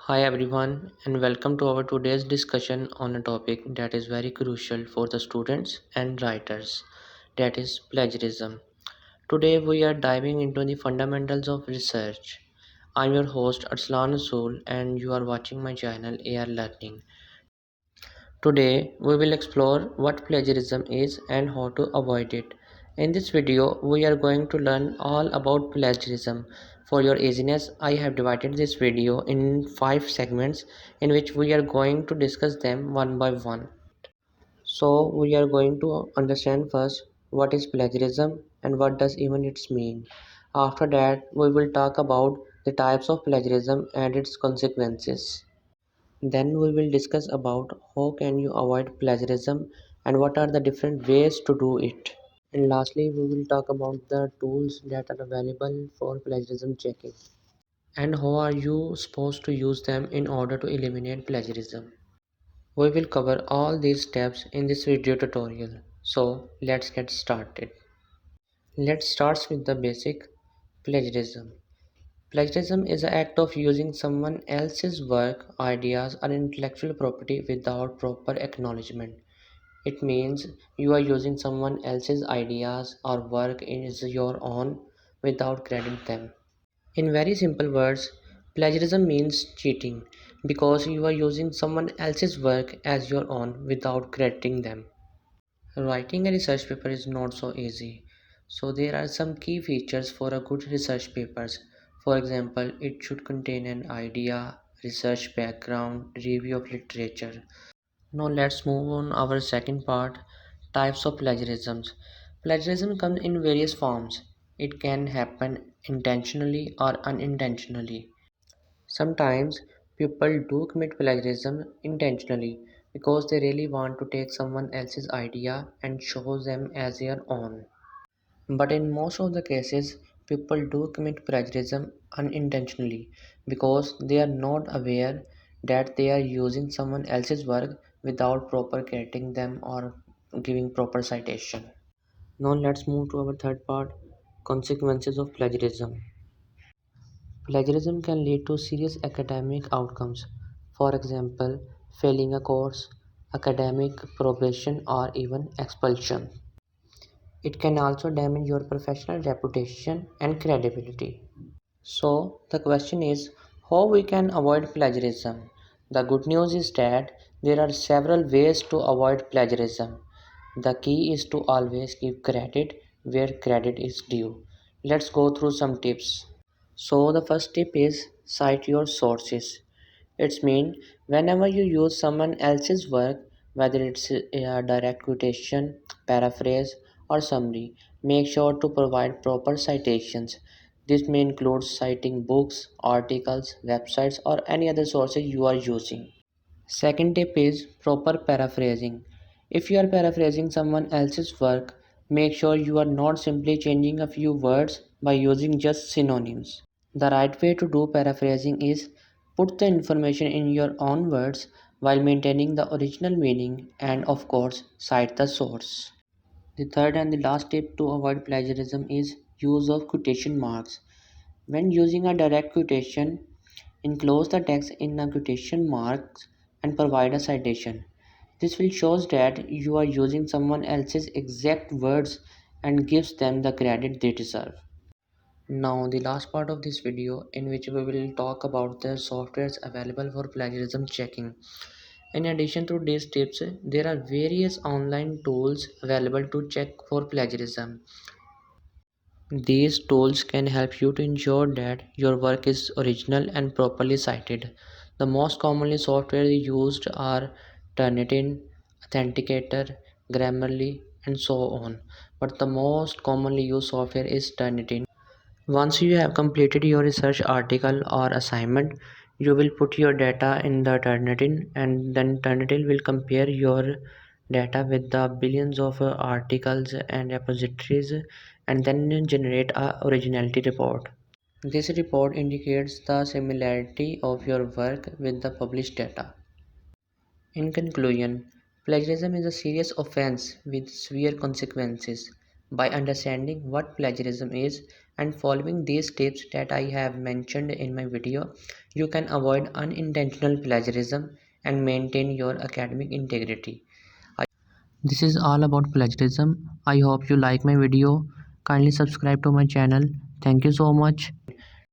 Hi everyone and welcome to our today's discussion on a topic that is very crucial for the students and writers, that is plagiarism. Today we are diving into the fundamentals of research. I'm your host Arslan Rasool and you are watching my channel ARlearning. Today we will explore what plagiarism is and how to avoid it. In this video we are going to learn all about plagiarism. For your easiness, I have divided this video in 5 segments in which we are going to discuss them one by one. So we are going to understand first what is plagiarism and what does even it mean. After that we will talk about the types of plagiarism and its consequences. Then we will discuss about how can you avoid plagiarism and what are the different ways to do it. And lastly, we will talk about the tools that are available for plagiarism checking and how are you supposed to use them in order to eliminate plagiarism. We will cover all these steps in this video tutorial. So let's get started. Let's start with the basic plagiarism. Plagiarism is the act of using someone else's work, ideas, or intellectual property without proper acknowledgement. It means you are using someone else's ideas or work as your own without crediting them. In very simple words, plagiarism means cheating because you are using someone else's work as your own without crediting them. Writing a research paper is not so easy. So there are some key features for a good research papers. For example, it should contain an idea, research background, review of literature. Now let's move on our second part, types of plagiarisms. Plagiarism comes in various forms. It can happen intentionally or unintentionally. Sometimes people do commit plagiarism intentionally because they really want to take someone else's idea and show them as their own. But in most of the cases, people do commit plagiarism unintentionally because they are not aware that they are using someone else's work without proper crediting them or giving proper citation. Now let's move to our third part, consequences of plagiarism. Plagiarism can lead to serious academic outcomes. For example, failing a course, academic probation, or even expulsion. It can also damage your professional reputation and credibility. So, the question is how we can avoid plagiarism. The good news is that there are several ways to avoid plagiarism. The key is to always give credit where credit is due. Let's go through some tips. So the first tip is cite your sources. It's mean whenever you use someone else's work, whether it's a direct quotation, paraphrase, or summary, make sure to provide proper citations. This may include citing books, articles, websites, or any other sources you are using. Second tip is proper paraphrasing. If you are paraphrasing someone else's work, make sure you are not simply changing a few words by using just synonyms. The right way to do paraphrasing is put the information in your own words while maintaining the original meaning and, of course, cite the source. The third and the last tip to avoid plagiarism is use of quotation marks. When using a direct quotation, enclose the text in a quotation marks and provide a citation. This will show that you are using someone else's exact words and gives them the credit they deserve. Now the last part of this video in which we will talk about the softwares available for plagiarism checking. In addition to these tips, there are various online tools available to check for plagiarism. These tools can help you to ensure that your work is original and properly cited. The most commonly software used are Turnitin, Authenticator, Grammarly, and so on. But the most commonly used software is Turnitin. Once you have completed your research article or assignment, you will put your data in the Turnitin and then Turnitin will compare your data with the billions of articles and repositories and then generate a originality report. This report indicates the similarity of your work with the published data. In conclusion, plagiarism is a serious offense with severe consequences. By understanding what plagiarism is and following these tips that I have mentioned in my video, you can avoid unintentional plagiarism and maintain your academic integrity. This is all about plagiarism. I hope you like my video. Kindly subscribe to my channel. Thank you so much.